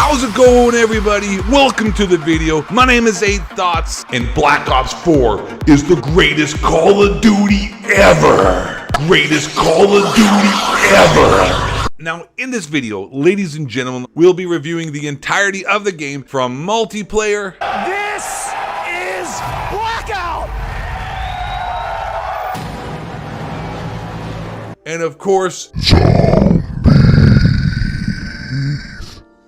How's it going, everybody? Welcome to the video. My name is 8Thoughts, and Black Ops 4 is the greatest Call of Duty ever. Greatest Call of Duty ever. Now, in this video, ladies and gentlemen, we'll be reviewing the entirety of the game from multiplayer. This is Blackout! And of course,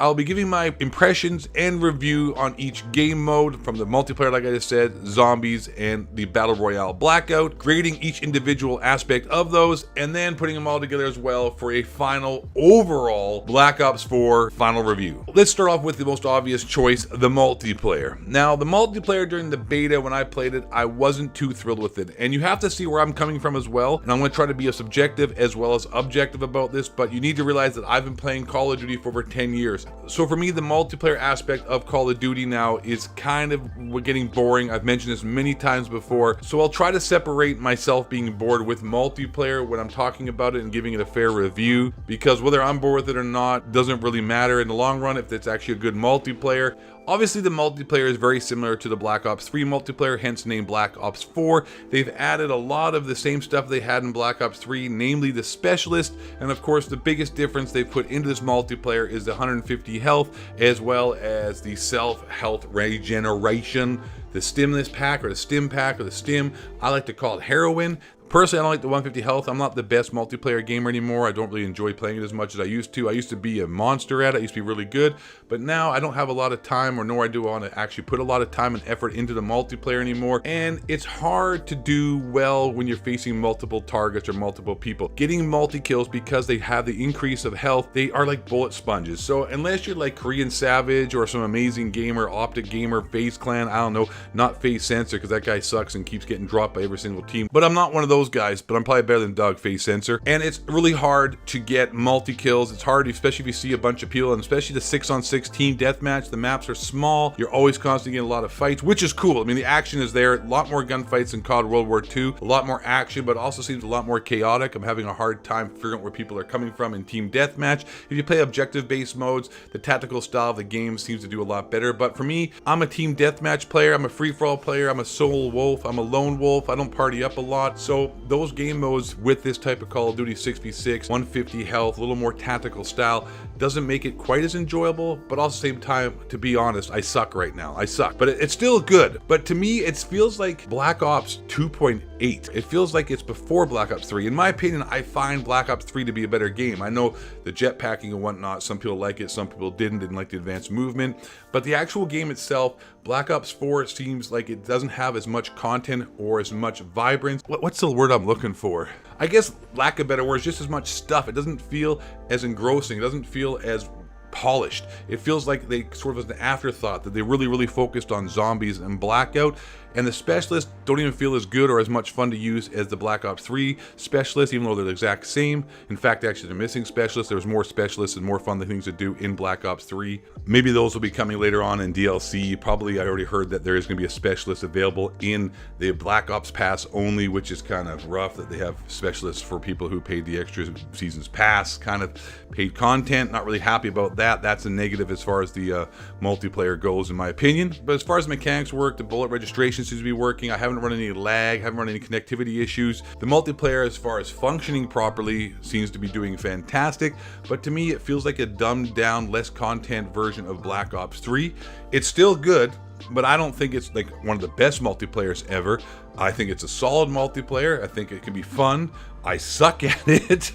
I'll be giving my impressions and review on each game mode from the multiplayer, like I just said, zombies, and the Battle Royale Blackout, grading each individual aspect of those, and then putting them all together as well for a final overall Black Ops 4 final review. Let's start off with the most obvious choice, the multiplayer. Now, the multiplayer during the beta, when I played it, I wasn't too thrilled with it, and you have to see where I'm coming from as well, and I'm going to try to be as subjective as well as objective about this, but you need to realize that I've been playing Call of Duty for over 10 years. So for me, the multiplayer aspect of Call of Duty now is kind of getting boring. I've mentioned this many times before, so I'll try to separate myself being bored with multiplayer when I'm talking about it and giving it a fair review, because whether I'm bored with it or not doesn't really matter in the long run if it's actually a good multiplayer. Obviously, the multiplayer is very similar to the Black Ops 3 multiplayer, hence named Black Ops 4. They've added a lot of the same stuff they had in Black Ops 3, namely the specialist, and of course the biggest difference they put into this multiplayer is the 150 health, as well as the self-health regeneration, the stimulus pack or the stim pack or the stim. I like to call it heroin. Personally, I don't like the 150 health. I'm not the best multiplayer gamer anymore. I don't really enjoy playing it as much as I used to. I used to be a monster at it. I used to be really good. But now I don't have a lot of time, or nor do I want to actually put a lot of time and effort into the multiplayer anymore. And it's hard to do well when you're facing multiple targets or multiple people. Getting multi-kills, because they have the increase of health, they are like bullet sponges. So unless you're like Korean Savage or some amazing gamer, Optic Gamer, FaZe Clan, I don't know, not FaZe Sensor, because that guy sucks and keeps getting dropped by every single team. But I'm not one of those guys, but I'm probably better than Doug, FaZe Sensor. And it's really hard to get multi-kills. It's hard, especially if you see a bunch of people, and especially the 6-on-6 team deathmatch. The maps are small. You're always constantly getting a lot of fights, which is cool. I mean, the action is there. A lot more gunfights than COD World War II. A lot more action, but also seems a lot more chaotic. I'm having a hard time figuring out where people are coming from in team deathmatch. If you play objective-based modes, the tactical style of the game seems to do a lot better. But for me, I'm a team deathmatch player. I'm a free-for-all player. I'm a solo wolf. I'm a lone wolf. I don't party up a lot. So those game modes with this type of Call of Duty 6v6, 150 health, a little more tactical style, doesn't make it quite as enjoyable, but also at the same time, to be honest, I suck right now. I suck, but it's still good. But to me, it feels like Black Ops 2.8. It feels like it's before Black Ops 3. In my opinion, I find Black Ops 3 to be a better game. I know the jetpacking and whatnot, some people like it, some people didn't like the advanced movement, but the actual game itself, Black Ops 4, it seems like it doesn't have as much content or as much vibrance. What's the word I'm looking for? I guess, lack of better words, just as much stuff. It doesn't feel as engrossing. It doesn't feel as polished. It feels like they sort of as an afterthought, that they really focused on zombies and Blackout, and the specialists don't even feel as good or as much fun to use as the Black Ops 3 specialists, even though they're the exact same. In fact, actually, they're missing specialists. There's more specialists and more fun things to do in Black Ops 3. Maybe those will be coming later on in DLC. Probably, I already heard that there is going to be a specialist available in the Black Ops Pass only, which is kind of rough that they have specialists for people who paid the extra seasons pass, kind of paid content. Not really happy about that. That's a negative as far as the multiplayer goes, in my opinion. But as far as mechanics work, the bullet registration seems to be working. I haven't run any lag, haven't run any connectivity issues. The multiplayer, as far as functioning properly, seems to be doing fantastic, but to me it feels like a dumbed down, less content version of Black Ops 3. It's still good, but I don't think it's like one of the best multiplayers ever. I think it's a solid multiplayer. I think it can be fun. I suck at it,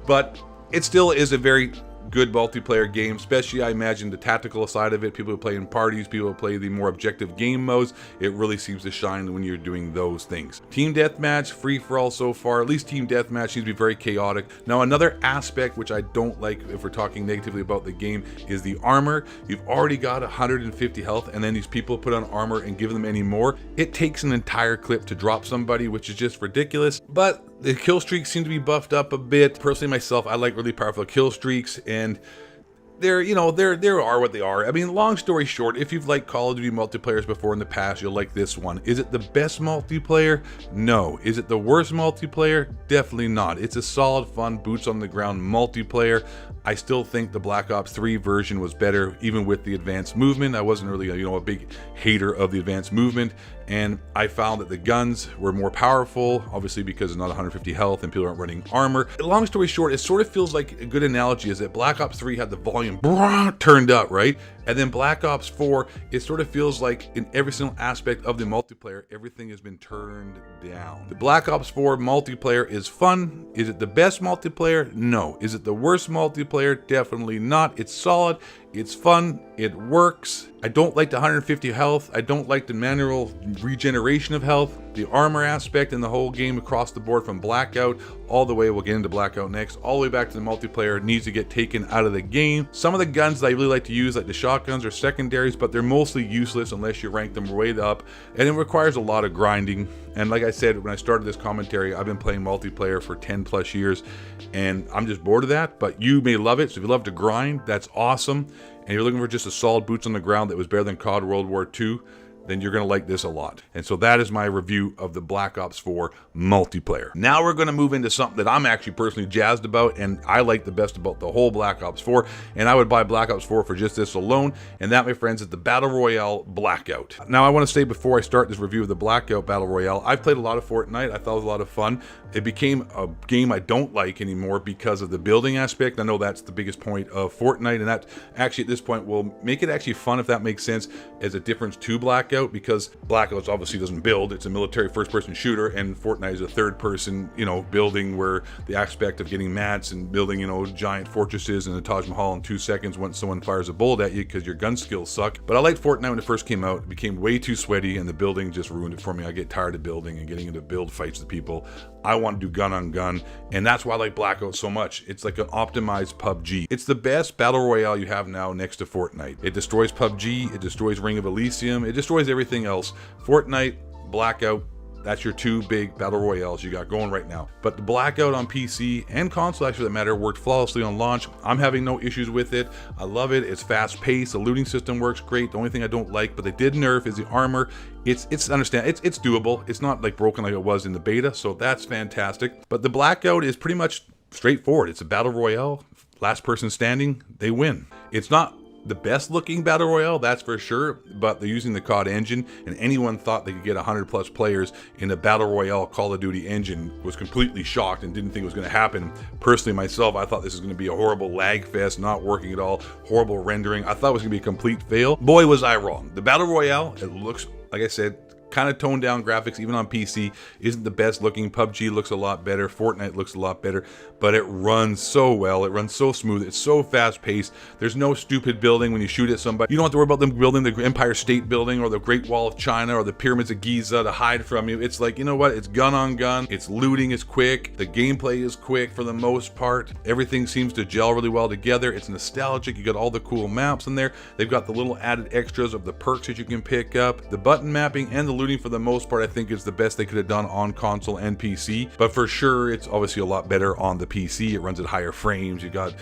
but it still is a very good multiplayer game, especially I imagine the tactical side of it. People who play in parties, people who play the more objective game modes, it really seems to shine when you're doing those things. Team deathmatch, free-for-all so far, at least team deathmatch seems to be very chaotic. Now, another aspect which I don't like, if we're talking negatively about the game, is the armor. You've already got 150 health, and then these people put on armor and give them any more. It takes an entire clip to drop somebody, which is just ridiculous. But the kill streaks seem to be buffed up a bit. Personally, myself, I like really powerful kill streaks, and they're, there are what they are. I mean, long story short, if you've liked Call of Duty multiplayers before in the past, you'll like this one. Is it the best multiplayer? No. Is it the worst multiplayer? Definitely not. It's a solid, fun, boots on the ground multiplayer. I still think the Black Ops 3 version was better, even with the advanced movement. I wasn't really, a big hater of the advanced movement, and I found that the guns were more powerful, obviously because it's not 150 health and people aren't running armor. Long story short, it sort of feels like a good analogy is that Black Ops 3 had the volume turned up, right? And then Black Ops 4, it sort of feels like in every single aspect of the multiplayer, everything has been turned down. The Black Ops 4 multiplayer is fun. Is it the best multiplayer? No. Is it the worst multiplayer? Definitely not. It's solid. It's fun. It works. I don't like the 150 health. I don't like the manual regeneration of health. The armor aspect in the whole game across the board from Blackout all the way, we'll get into Blackout next, all the way back to the multiplayer needs to get taken out of the game. Some of the guns that I really like to use, like the shotguns, are secondaries, but they're mostly useless unless you rank them way up, and it requires a lot of grinding. And like I said, when I started this commentary, I've been playing multiplayer for 10 plus years, and I'm just bored of that, but you may love it. So if you love to grind, that's awesome. And you're looking for just a solid boots on the ground that was better than COD World War II, then you're going to like this a lot. And so that is my review of the Black Ops 4 multiplayer. Now we're going to move into something that I'm actually personally jazzed about, and I like the best about the whole Black Ops 4, and I would buy Black Ops 4 for just this alone, and that, my friends, is the Battle Royale Blackout. Now I want to say before I start this review of the Blackout Battle Royale, I've played a lot of Fortnite. I thought it was a lot of fun. It became a game I don't like anymore because of the building aspect. I know that's the biggest point of Fortnite, and that actually at this point will make it actually fun, if that makes sense, as a difference to Blackout, because Blackout obviously doesn't build. It's a military first-person shooter, and Fortnite is a third-person, building, where the aspect of getting mats and building, giant fortresses and the Taj Mahal in 2 seconds once someone fires a bullet at you because your gun skills suck. But I liked Fortnite when it first came out. It became way too sweaty, and the building just ruined it for me. I get tired of building and getting into build fights with people. I want to do gun on gun, and that's why I like Blackout so much. It's like an optimized PUBG. It's the best battle royale you have now next to Fortnite. It destroys PUBG, it destroys Ring of Elysium, it destroys everything else. Fortnite, Blackout, that's your two big battle royales you got going right now. But the Blackout on PC and console, actually, that matter, worked flawlessly on launch. I'm having no issues with it. I love it. It's fast paced. The looting system works great. The only thing I don't like, but they did nerf, is the armor. It's doable. It's not like broken like it was in the beta, so that's fantastic. But the Blackout is pretty much straightforward. It's a battle royale. Last person standing, they win. It's not the best looking battle royale, that's for sure, but they're using the COD engine, and anyone thought they could get 100 plus players in a battle royale Call of Duty engine was completely shocked and didn't think it was going to happen. Personally, myself, I thought this was going to be a horrible lag fest, not working at all, horrible rendering. I thought it was going to be a complete fail. Boy, was I wrong. The battle royale, it looks, like I said, kind of toned down graphics, even on PC, isn't the best looking. PUBG looks a lot better, Fortnite looks a lot better, but it runs so well, it runs so smooth, it's so fast paced. There's no stupid building when you shoot at somebody. You don't have to worry about them building the Empire State Building or the Great Wall of China or the Pyramids of Giza to hide from you. It's like, you know what, it's gun on gun, it's looting, it's quick, the gameplay is quick for the most part, everything seems to gel really well together, it's nostalgic, you got all the cool maps in there, they've got the little added extras of the perks that you can pick up, the button mapping and the looting for the most part I think is the best they could have done on console and PC, but for sure it's obviously a lot better on the PC. It runs at higher frames, you got,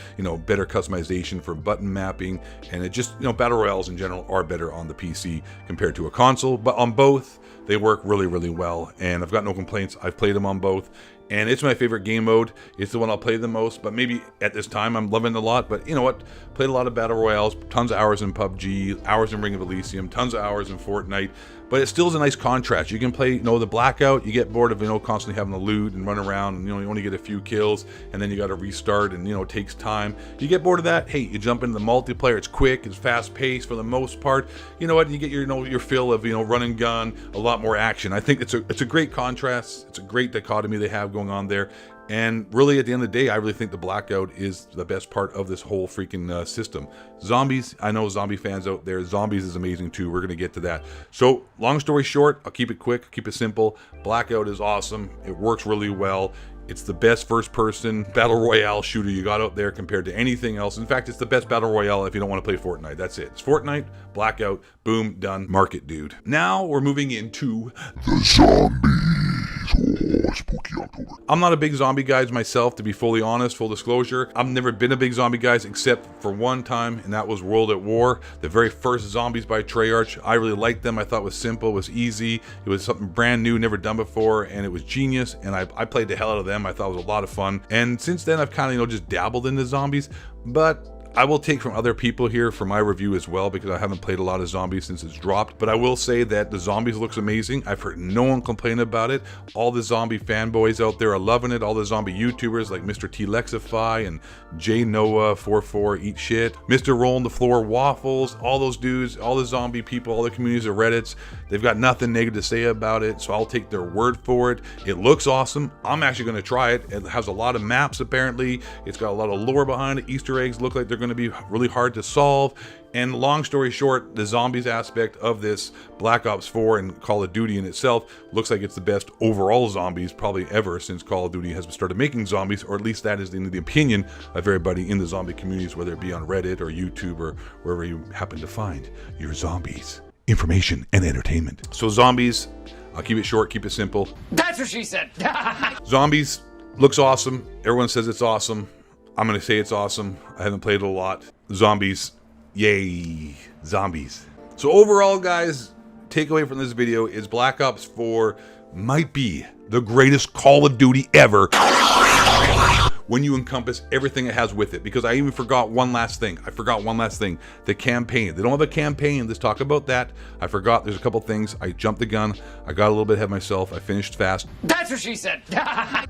better customization for button mapping, and it just, battle royales in general are better on the PC compared to a console, but on both they work really, really well, and I've got no complaints. I've played them on both, and it's my favorite game mode. It's the one I'll play the most, but maybe at this time I'm loving it a lot. But you know what? Played a lot of battle royales, tons of hours in PUBG, hours in Ring of Elysium, tons of hours in Fortnite. But it still is a nice contrast. You can play, the Blackout, you get bored of, constantly having to loot and run around, and, you only get a few kills, and then you got to restart, and, it takes time. You get bored of that, hey, you jump into the multiplayer, it's quick, it's fast-paced for the most part. You know what, you get your fill of, run and gun, a lot more action. I think it's a great contrast. It's a great dichotomy they have going on there. And really, at the end of the day, I really think the Blackout is the best part of this whole freaking system. Zombies, I know zombie fans out there, Zombies is amazing too. We're going to get to that. So, long story short, I'll keep it quick, keep it simple. Blackout is awesome. It works really well. It's the best first-person battle royale shooter you got out there compared to anything else. In fact, it's the best battle royale if you don't want to play Fortnite. That's it. It's Fortnite, Blackout, boom, done. Mark it, dude. Now we're moving into the zombies. Spooky October. I'm not a big zombie guys myself, to be fully honest, full disclosure. I've never been a big zombie guys except for one time, and that was World at War, the very first Zombies by Treyarch. I really liked them. I thought it was simple, it was easy, it was something brand new, never done before, and it was genius, and I played the hell out of them. I thought it was a lot of fun, and since then I've kind of, just dabbled into zombies, but I will take from other people here for my review as well, because I haven't played a lot of zombies since it's dropped. But I will say that the zombies looks amazing. I've heard no one complain about it. All the zombie fanboys out there are loving it. All the zombie YouTubers like Mr. T Lexify and J Noah 44 Eat Shit, Mr. Roll on the Floor Waffles, all those dudes, all the zombie people, all the communities of Reddits, they've got nothing negative to say about it. So I'll take their word for it. It looks awesome. I'm actually going to try it. It has a lot of maps apparently. It's got a lot of lore behind it. Easter eggs look like they're going to be really hard to solve, and long story short, the zombies aspect of this Black Ops 4 and Call of Duty in itself looks like it's the best overall zombies probably ever since Call of Duty has started making zombies, or at least that is the opinion of everybody in the zombie communities, whether it be on Reddit or YouTube or wherever you happen to find your zombies information and entertainment. So zombies, I'll keep it short, keep it simple. That's what she said. Zombies looks awesome. Everyone says it's awesome. I'm going to say it's awesome. I haven't played it a lot. Zombies. Yay. Zombies. So overall, guys, takeaway from this video is Black Ops 4 might be the greatest Call of Duty ever when you encompass everything it has with it. Because I even forgot one last thing. The campaign. They don't have a campaign. Let's talk about that. I forgot there's a couple things. I jumped the gun. I got a little bit ahead of myself. I finished fast. That's what she said.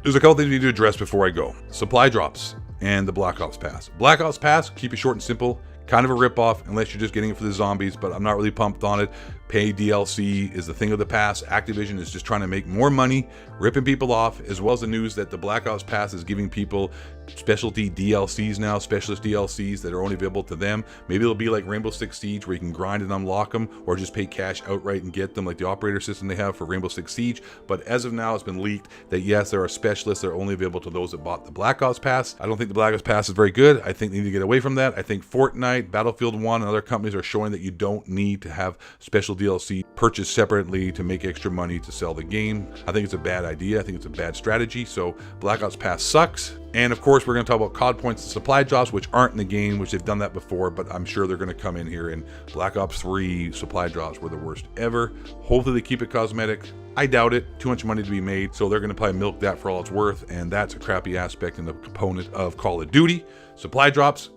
There's a couple things we need to address before I go. Supply drops and the Black Ops Pass. Black Ops Pass, keep it short and simple. Kind of a ripoff unless you're just getting it for the zombies, but I'm not really pumped on it. Pay DLC is the thing of the past. Activision is just trying to make more money, ripping people off, as well as the news that the Black Ops Pass is giving people specialty DLCs now, specialist DLCs that are only available to them. Maybe it'll be like Rainbow Six Siege where you can grind and unlock them, or just pay cash outright and get them, like the operator system they have for Rainbow Six Siege. But as of now, it's been leaked that yes, there are specialists that are only available to those that bought the Black Ops Pass. I don't think the Black Ops Pass is very good. I think they need to get away from that. I think Fortnite, Battlefield 1, and other companies are showing that you don't need to have special DLC purchased separately to make extra money to sell the game. I think it's a bad idea. I think it's a bad strategy. So Black Ops Pass sucks. And of course, we're going to talk about COD points and supply drops, which aren't in the game, which they've done that before, but I'm sure they're going to come in here. And Black Ops 3 supply drops were the worst ever. Hopefully they keep it cosmetic. I doubt it. Too much money to be made, so they're going to probably milk that for all it's worth, and that's a crappy aspect and a component of Call of Duty. Supply drops,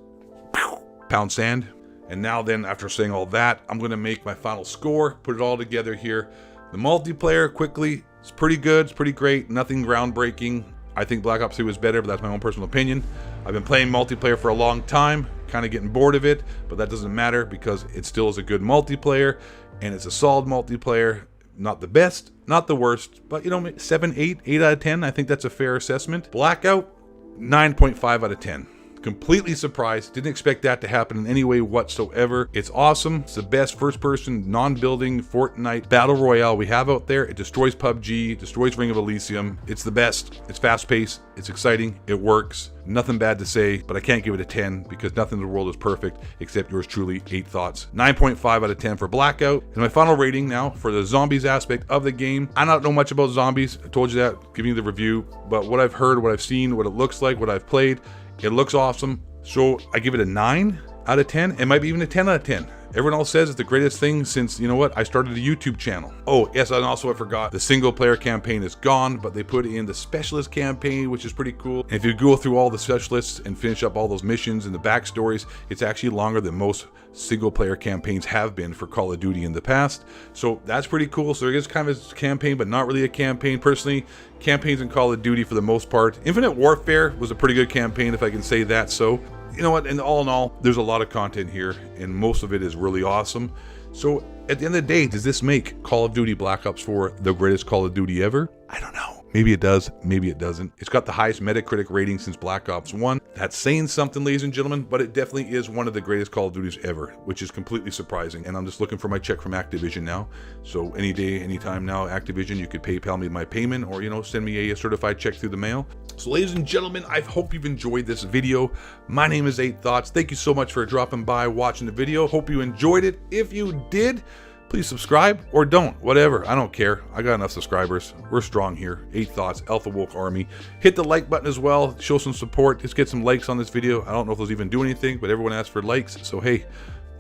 pound sand. And now then, after saying all that, I'm going to make my final score, put it all together here. The multiplayer, quickly, it's pretty good, it's pretty great, nothing groundbreaking. I think Black Ops 2 was better, but that's my own personal opinion. I've been playing multiplayer for a long time, kind of getting bored of it, but that doesn't matter because it still is a good multiplayer, and it's a solid multiplayer. Not the best, not the worst, but 7, 8 out of 10. I think that's a fair assessment. Blackout, 9.5 out of 10. Completely surprised, didn't expect that to happen in any way whatsoever. It's awesome. It's the best first-person, non-building Fortnite battle royale we have out there. It destroys PUBG, destroys Ring of Elysium. It's the best. It's fast-paced. It's exciting. It works. Nothing bad to say, but I can't give it a 10 because nothing in the world is perfect except yours truly, 8 Thoughts. 9.5 out of 10 for Blackout. And my final rating now for the zombies aspect of the game. I don't know much about zombies. I told you that, giving you the review, but what I've heard, what I've seen, what it looks like, what I've played, it looks awesome. So I give it a 9 out of 10. It might be even a 10 out of 10. Everyone else says it's the greatest thing since, I started a YouTube channel. Oh, yes, and also I forgot, the single player campaign is gone, but they put in the specialist campaign, which is pretty cool. And if you go through all the specialists and finish up all those missions and the backstories, it's actually longer than most single player campaigns have been for Call of Duty in the past. So that's pretty cool. So it is kind of a campaign, but not really a campaign. Personally, campaigns in Call of Duty for the most part. Infinite Warfare was a pretty good campaign, if I can say that. So you know what, and all in all, there's a lot of content here, and most of it is really awesome. So at the end of the day, does this make Call of Duty Black Ops 4 the greatest Call of Duty ever? I don't know. Maybe it does, maybe it doesn't. It's got the highest Metacritic rating since Black Ops 1. That's saying something, ladies and gentlemen, but it definitely is one of the greatest Call of Duties ever, which is completely surprising. And I'm just looking for my check from Activision now. So any day, anytime now, Activision, you could PayPal me my payment, or send me a certified check through the mail. So ladies and gentlemen, I hope you've enjoyed this video. My name is 8 Thoughts. Thank you so much for dropping by, watching the video. Hope you enjoyed it. If you did, please subscribe or don't. Whatever. I don't care. I got enough subscribers. We're strong here. 8 Thoughts, Alpha Woke Army. Hit the like button as well. Show some support. Just get some likes on this video. I don't know if those even do anything, but everyone asks for likes. So hey,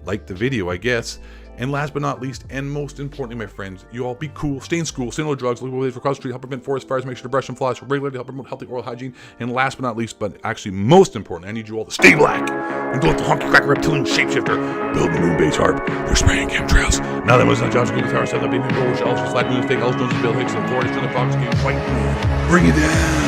like the video, I guess. And last but not least, and most importantly, my friends, you all be cool, stay in school, stay no drugs, look away for cross the street, help prevent forest fires, make sure to brush and floss regularly, help promote healthy oral hygiene. And last but not least, but actually most importantly, I need you all to stay black and don't let the honky crack reptilian shapeshifter build the moon base harp. They're spraying chemtrails. Now that was not John's Google Tower 7, baby gold shells, just like moon fake, Els Jones, Bill Hicks, and Florida, the Fox, King, White. Bring it down.